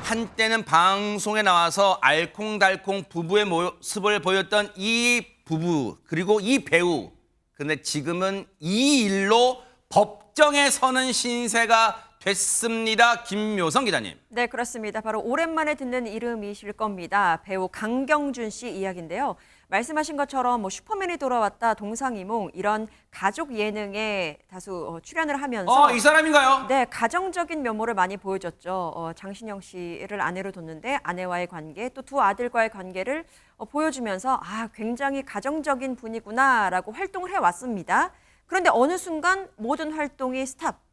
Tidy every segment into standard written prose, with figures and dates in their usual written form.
한때는 방송에 나와서 알콩달콩 부부의 모습을 보였던 이 부부 그리고 이 배우. 근데 지금은 이 일로 법정에 서는 신세가 됐습니다. 김묘성 기자님. 네, 그렇습니다. 바로 오랜만에 듣는 이름이실 겁니다. 배우 강경준 씨 이야기인데요. 말씀하신 것처럼 슈퍼맨이 돌아왔다, 동상이몽 이런 가족 예능에 다수 출연을 하면서 이 사람인가요? 네, 가정적인 면모를 많이 보여줬죠. 장신영 씨를 아내로 뒀는데 아내와의 관계, 또 두 아들과의 관계를 보여주면서 굉장히 가정적인 분이구나라고 활동을 해왔습니다. 그런데 어느 순간 모든 활동이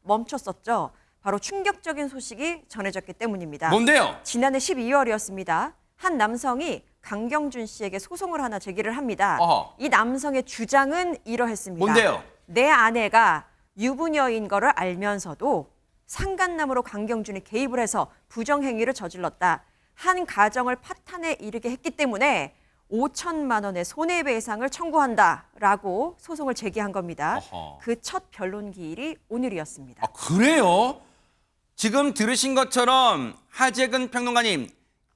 멈췄었죠. 바로 충격적인 소식이 전해졌기 때문입니다. 뭔데요? 지난해 12월이었습니다. 한 남성이 강경준 씨에게 소송을 하나 제기를 합니다. 어허. 이 남성의 주장은 이러했습니다. 뭔데요? 내 아내가 유부녀인 거를 알면서도 상간남으로 강경준이 개입을 해서 부정행위를 저질렀다. 한 가정을 파탄에 이르게 했기 때문에 5천만 원의 손해배상을 청구한다라고 소송을 제기한 겁니다. 그 첫 변론 기일이 오늘이었습니다. 그래요? 지금 들으신 것처럼 하재근 평론가님,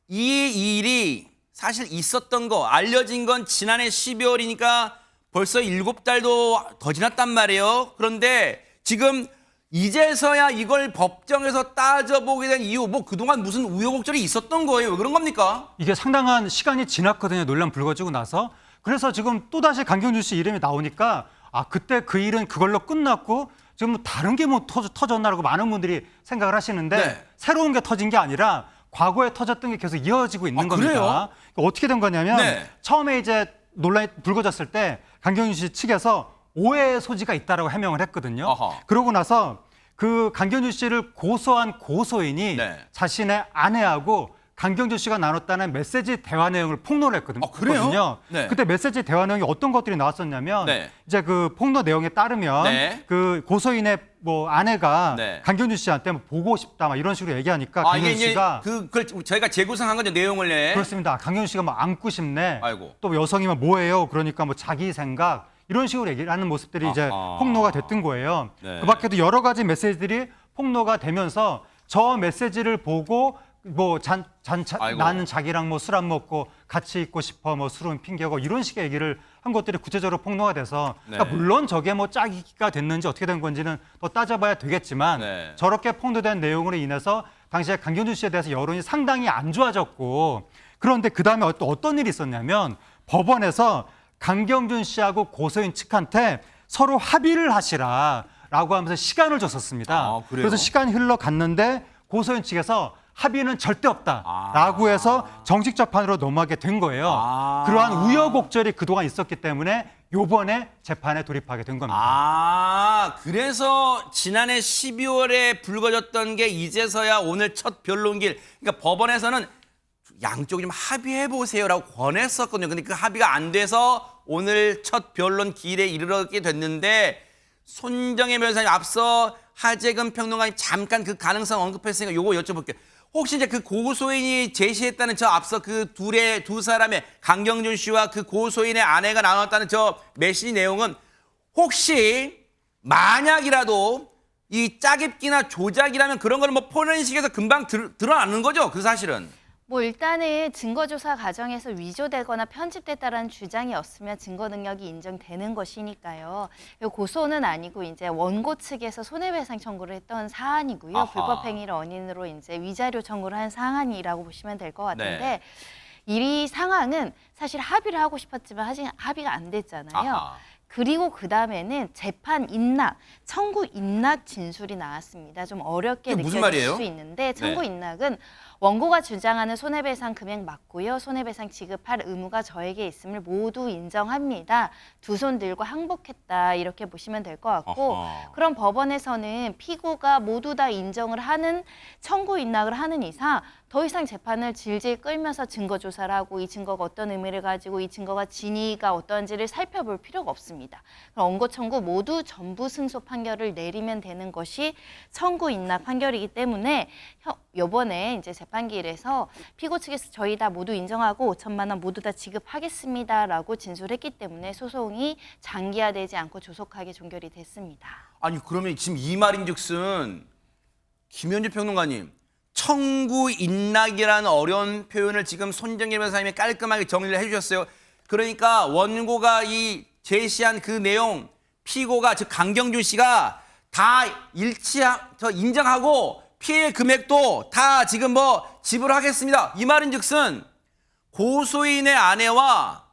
이 일이 사실 있었던 거 알려진 건 지난해 12월이니까 벌써 7달도 더 지났단 말이에요. 그런데 지금 이제서야 이걸 법정에서 따져보게 된 이유, 그동안 무슨 우여곡절이 있었던 거예요. 왜 그런 겁니까? 이게 상당한 시간이 지났거든요. 논란 불거지고 나서. 그래서 지금 또다시 강경준 씨 이름이 나오니까 그때 그 일은 그걸로 끝났고 지금 다른 게 터졌나라고 많은 분들이 생각을 하시는데 네. 새로운 게 터진 게 아니라 과거에 터졌던 게 계속 이어지고 있는 겁니다. 그래요? 그러니까 어떻게 된 거냐면 네. 처음에 이제 논란이 불거졌을 때 강경준 씨 측에서 오해의 소지가 있다라고 해명을 했거든요. 어허. 그러고 나서 그 강경준 씨를 고소한 고소인이 네. 자신의 아내하고 강경준 씨가 나눴다는 메시지 대화 내용을 폭로를 했거든요. 그래요? 네. 그때 메시지 대화 내용이 어떤 것들이 나왔었냐면 네. 이제 그 폭로 내용에 따르면 네. 그 고소인의 아내가 네. 강경준 씨한테 보고 싶다 이런 식으로 얘기하니까 이게 강경준 이제 씨가 그걸 저희가 재구성한 거죠, 내용을. 네. 그렇습니다. 강경준 씨가 안고 싶네. 아이고. 또 여성이면 뭐예요? 그러니까 자기 생각 이런 식으로 얘기를 하는 모습들이 이제 폭로가 됐던 거예요. 네. 그 밖에도 여러 가지 메시지들이 폭로가 되면서 저 메시지를 보고 아이고. 나는 자기랑 술 안 먹고 같이 있고 싶어 술은 핑계고 이런 식의 얘기를 한 것들이 구체적으로 폭로가 돼서 네. 그러니까 물론 저게 짝이가 됐는지 어떻게 된 건지는 더 따져봐야 되겠지만 네. 저렇게 폭로된 내용으로 인해서 당시에 강경준 씨에 대해서 여론이 상당히 안 좋아졌고 그런데 그다음에 또 어떤 일이 있었냐면 법원에서 강경준 씨하고 고소인 측한테 서로 합의를 하시라라고 하면서 시간을 줬었습니다. 그래요? 그래서 시간이 흘러갔는데 고소인 측에서 합의는 절대 없다라고 해서 정식 재판으로 넘어가게 된 거예요. 그러한 우여곡절이 그동안 있었기 때문에 요번에 재판에 돌입하게 된 겁니다. 그래서 지난해 12월에 불거졌던 게 이제서야 오늘 첫 변론길. 그러니까 법원에서는 양쪽이 좀 합의해 보세요라고 권했었거든요. 근데 그 합의가 안 돼서 오늘 첫 변론 길에 이르게 됐는데 손정혜 변호사님 앞서 하재근 평론가님 잠깐 그 가능성 언급했으니까 요거 여쭤볼게요. 혹시 이제 그 고소인이 제시했다는 저 앞서 그 두 사람의 강경준 씨와 그 고소인의 아내가 나눴다는 저 메시지 내용은 혹시 만약이라도 이 짜깁기나 조작이라면 그런 거는 포렌식에서 금방 드러나는 거죠? 그 사실은. 일단은 증거조사 과정에서 위조되거나 편집됐다라는 주장이 없으면 증거 능력이 인정되는 것이니까요. 고소는 아니고 이제 원고 측에서 손해배상 청구를 했던 사안이고요. 아하. 불법행위를 원인으로 이제 위자료 청구를 한 사안이라고 보시면 될 것 같은데 네. 이 상황은 사실 합의를 하고 싶었지만 아직 합의가 안 됐잖아요. 아하. 그리고 그 다음에는 재판 인락, 청구 인락 진술이 나왔습니다. 좀 어렵게 그게 무슨 느껴질 말이에요? 수 있는데 청구 네. 인락은 원고가 주장하는 손해배상 금액 맞고요. 손해배상 지급할 의무가 저에게 있음을 모두 인정합니다. 두 손 들고 항복했다 이렇게 보시면 될 것 같고 그럼 법원에서는 피고가 모두 다 인정을 하는 청구 인락을 하는 이상 더 이상 재판을 질질 끌면서 증거 조사를 하고 이 증거가 어떤 의미를 가지고 이 증거가 진위가 어떠한지를 살펴볼 필요가 없습니다. 그럼 원고 청구 모두 전부 승소 판결을 내리면 되는 것이 청구 인락 판결이기 때문에 이번에 이제 재판기일에서 피고 측에서 저희 다 모두 인정하고 5천만 원 모두 다 지급하겠습니다라고 진술했기 때문에 소송이 장기화되지 않고 조속하게 종결이 됐습니다. 아니 그러면 지금 이 말인즉슨 김현주 평론가님 청구 인락이라는 어려운 표현을 지금 손정일 변호사님이 깔끔하게 정리를 해주셨어요. 그러니까 원고가 이 제시한 그 내용 피고가 즉 강경준 씨가 다 인정하고 피해 금액도 다 지금 뭐 지불하겠습니다. 이 말인즉슨 고소인의 아내와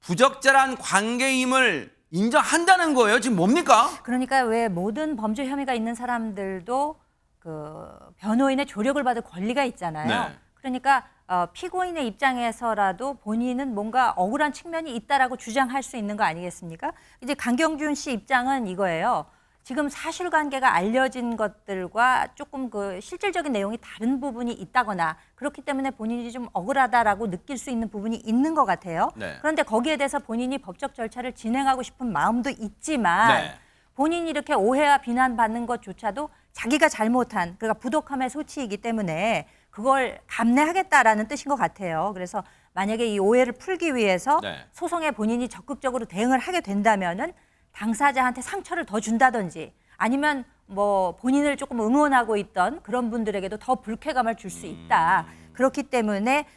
부적절한 관계임을 인정한다는 거예요. 지금 뭡니까? 그러니까 왜 모든 범죄 혐의가 있는 사람들도 그 변호인의 조력을 받을 권리가 있잖아요. 네. 그러니까 피고인의 입장에서라도 본인은 뭔가 억울한 측면이 있다라고 주장할 수 있는 거 아니겠습니까? 이제 강경준 씨 입장은 이거예요. 지금 사실관계가 알려진 것들과 조금 그 실질적인 내용이 다른 부분이 있다거나 그렇기 때문에 본인이 좀 억울하다라고 느낄 수 있는 부분이 있는 것 같아요. 네. 그런데 거기에 대해서 본인이 법적 절차를 진행하고 싶은 마음도 있지만 네. 본인이 이렇게 오해와 비난받는 것조차도 자기가 잘못한 그러니까 부독함의 소치이기 때문에 그걸 감내하겠다라는 뜻인 것 같아요. 그래서 만약에 이 오해를 풀기 위해서 네. 소송에 본인이 적극적으로 대응을 하게 된다면은 당사자한테 상처를 더 준다든지 아니면 뭐 본인을 조금 응원하고 있던 그런 분들에게도 더 불쾌감을 줄 수 있다. 그렇기 때문에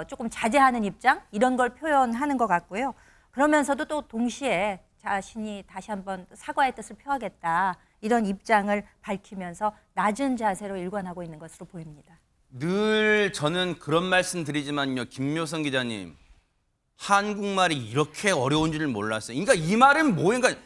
조금 자제하는 입장 이런 걸 표현하는 것 같고요. 그러면서도 또 동시에 자신이 다시 한번 사과의 뜻을 표하겠다. 이런 입장을 밝히면서 낮은 자세로 일관하고 있는 것으로 보입니다. 늘 저는 그런 말씀 드리지만요. 김묘성 기자님. 한국말이 이렇게 어려운 줄 몰랐어요. 그러니까 이 말은 뭐예요? 그러니까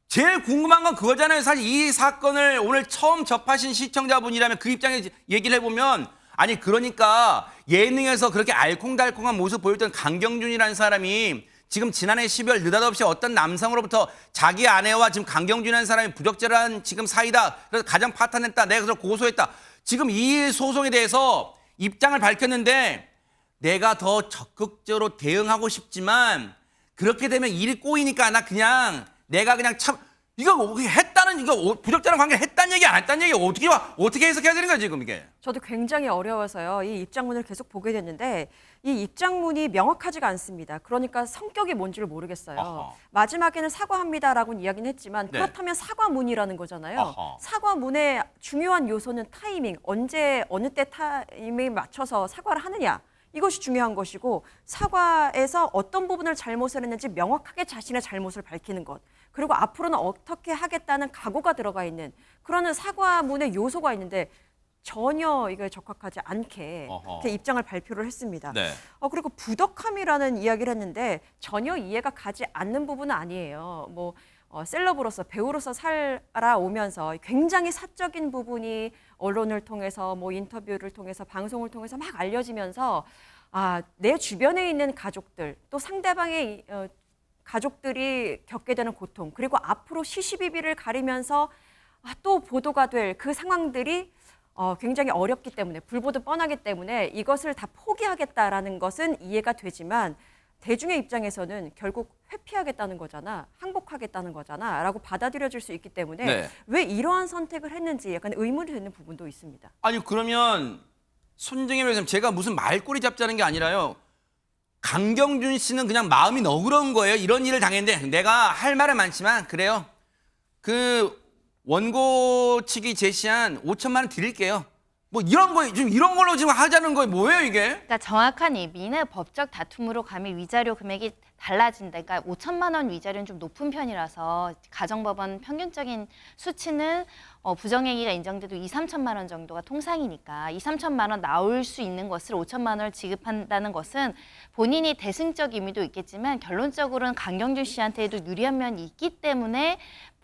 제일 궁금한 건 그거잖아요. 사실 이 사건을 오늘 처음 접하신 시청자분이라면 그 입장에 얘기를 해보면 아니 그러니까 예능에서 그렇게 알콩달콩한 모습 보였던 강경준이라는 사람이 지금 지난해 12월 느닷없이 어떤 남성으로부터 자기 아내와 지금 강경준이라는 사람이 부적절한 지금 사이다. 그래서 가정 파탄했다. 내가 그걸 고소했다. 지금 이 소송에 대해서 입장을 밝혔는데 내가 더 적극적으로 대응하고 싶지만 그렇게 되면 일이 꼬이니까 나 그냥 내가 그냥 참 이거 했다는 이거 부적절한 관계를 했다는 얘기 안 했다는 얘기 어떻게 해석해야 되는 거야 지금 이게? 저도 굉장히 어려워서요. 이 입장문을 계속 보게 됐는데 이 입장문이 명확하지가 않습니다. 그러니까 성격이 뭔지를 모르겠어요. 어허. 마지막에는 사과합니다라고는 이야기는 했지만 네. 그렇다면 사과문이라는 거잖아요. 어허. 사과문의 중요한 요소는 타이밍, 언제 어느 때 타이밍에 맞춰서 사과를 하느냐. 이것이 중요한 것이고 사과에서 어떤 부분을 잘못을 했는지 명확하게 자신의 잘못을 밝히는 것. 그리고 앞으로는 어떻게 하겠다는 각오가 들어가 있는 그런 사과문의 요소가 있는데 전혀 이게 적합하지 않게 어허. 이렇게 입장을 발표를 했습니다. 네. 그리고 부덕함이라는 이야기를 했는데 전혀 이해가 가지 않는 부분은 아니에요. 뭐 셀럽으로서 배우로서 살아오면서 굉장히 사적인 부분이 언론을 통해서 뭐 인터뷰를 통해서 방송을 통해서 막 알려지면서 내 주변에 있는 가족들 또 상대방의 가족들이 겪게 되는 고통 그리고 앞으로 시시비비를 가리면서 또 보도가 될 그 상황들이 굉장히 어렵기 때문에 불보듯 뻔하기 때문에 이것을 다 포기하겠다라는 것은 이해가 되지만 대중의 입장에서는 결국 회피하겠다는 거잖아, 항복하겠다는 거잖아 라고 받아들여질 수 있기 때문에 네. 왜 이러한 선택을 했는지 약간 의문이 되는 부분도 있습니다. 아니 그러면 손정혜 변호사님 제가 무슨 말꼬리 잡자는 게 아니라요. 강경준 씨는 그냥 마음이 너그러운 거예요. 이런 일을 당했는데 내가 할 말은 많지만 그래요. 그 원고 측이 제시한 5천만 원 드릴게요. 뭐 이런 거 지금 이런 걸로 지금 하자는 거예요. 뭐예요 이게? 그러니까 정확한 의미는 법적 다툼으로 가면 위자료 금액이 달라진다. 그러니까 5천만 원 위자료는 좀 높은 편이라서 가정법원 평균적인 수치는 부정행위가 인정돼도 2, 3천만 원 정도가 통상이니까 2, 3천만 원 나올 수 있는 것을 5천만 원을 지급한다는 것은 본인이 대승적 의미도 있겠지만 결론적으로는 강경준 씨한테도 유리한 면이 있기 때문에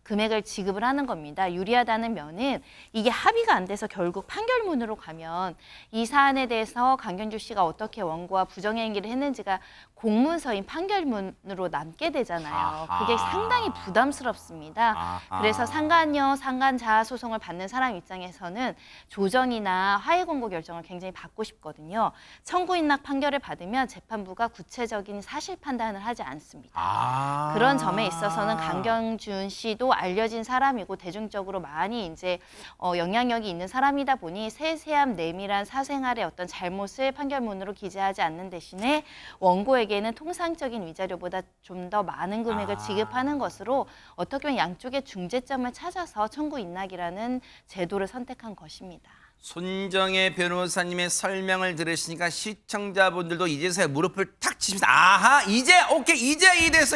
금액을 지급을 하는 겁니다. 유리하다는 면은 이게 합의가 안 돼서 결국 판결문으로 가면 이 사안에 대해서 강경준 씨가 어떻게 원고와 부정행위를 했는지가 공문서인 판결문으로 남게 되잖아요. 그게 아하. 상당히 부담스럽습니다. 아하. 그래서 상간녀, 상간자 소송을 받는 사람 입장에서는 조정이나 화해 공고 결정을 굉장히 받고 싶거든요. 청구 인락 판결을 받으면 재판부가 구체적인 사실 판단을 하지 않습니다. 그런 점에 있어서는 강경준 씨도 알려진 사람이고 대중적으로 많이 이제 영향력이 있는 사람이다 보니 세세한 내밀한 사생활의 어떤 잘못을 판결문으로 기재하지 않는 대신에 원고에게는 통상적인 위자료보다 좀 더 많은 금액을 지급하는 것으로 어떻게 보면 양쪽의 중재점을 찾아서 청구 인락이라는 제도를 선택한 것입니다. 손정혜 변호사님의 설명을 들으시니까 시청자분들도 이제서야 무릎을 탁 치면서 아하 이제 오케이 이제 이해됐어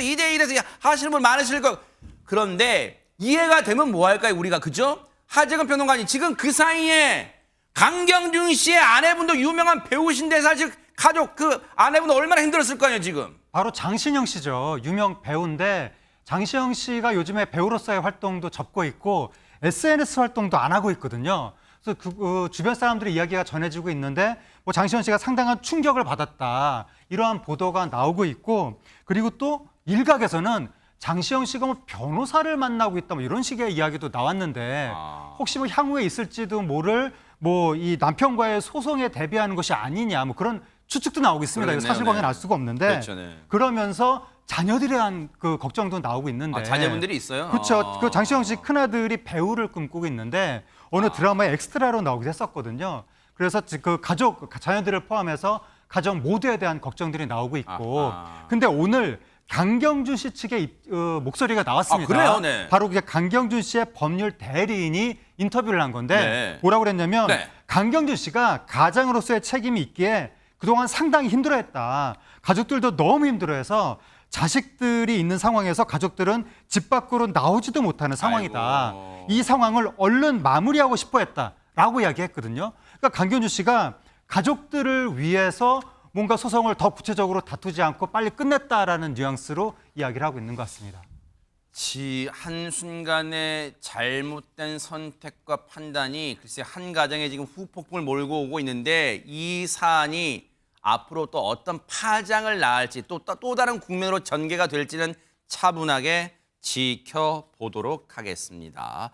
하시는 분 많으실 거. 그런데 이해가 되면 뭐 할까요 우리가 그죠? 하재근 평론가님 지금 그 사이에 강경준 씨의 아내분도 유명한 배우신데 사실 가족 그 아내분도 얼마나 힘들었을 거 아니에요 지금. 바로 장신영 씨죠. 유명 배우인데 장신영 씨가 요즘에 배우로서의 활동도 접고 있고 SNS 활동도 안 하고 있거든요. 그래서 그 주변 사람들의 이야기가 전해지고 있는데 뭐 장신영 씨가 상당한 충격을 받았다. 이러한 보도가 나오고 있고 그리고 또 일각에서는 장시영 씨가 뭐 변호사를 만나고 있다 뭐 이런 식의 이야기도 나왔는데 혹시 뭐 향후에 있을지도 모를 뭐 이 남편과의 소송에 대비하는 것이 아니냐 뭐 그런 추측도 나오고 있습니다. 이거 사실관계는 알 수가 없는데 그렇죠, 네. 그러면서 자녀들에 대한 그 걱정도 나오고 있는데 자녀분들이 있어요? 그렇죠. 그 장시영 씨 큰아들이 배우를 꿈꾸고 있는데 어느 드라마에 엑스트라로 나오기도 했었거든요. 그래서 그 가족, 자녀들을 포함해서 가정 모두에 대한 걱정들이 나오고 있고 근데 오늘 강경준 씨 측의 목소리가 나왔습니다. 그래요? 네. 바로 그게 강경준 씨의 법률 대리인이 인터뷰를 한 건데 네. 뭐라고 그랬냐면 네. 강경준 씨가 가장으로서의 책임이 있기에 그동안 상당히 힘들어했다. 가족들도 너무 힘들어해서 자식들이 있는 상황에서 가족들은 집 밖으로 나오지도 못하는 상황이다. 아이고. 이 상황을 얼른 마무리하고 싶어 했다라고 이야기했거든요. 그러니까 강경준 씨가 가족들을 위해서 뭔가 소송을 더 구체적으로 다투지 않고 빨리 끝냈다라는 뉘앙스로 이야기를 하고 있는 것 같습니다. 한순간에 잘못된 선택과 판단이 글쎄 한 가정에 지금 후폭풍을 몰고 오고 있는데 이 사안이 앞으로 또 어떤 파장을 낳을지 또 다른 국면으로 전개가 될지는 차분하게 지켜보도록 하겠습니다.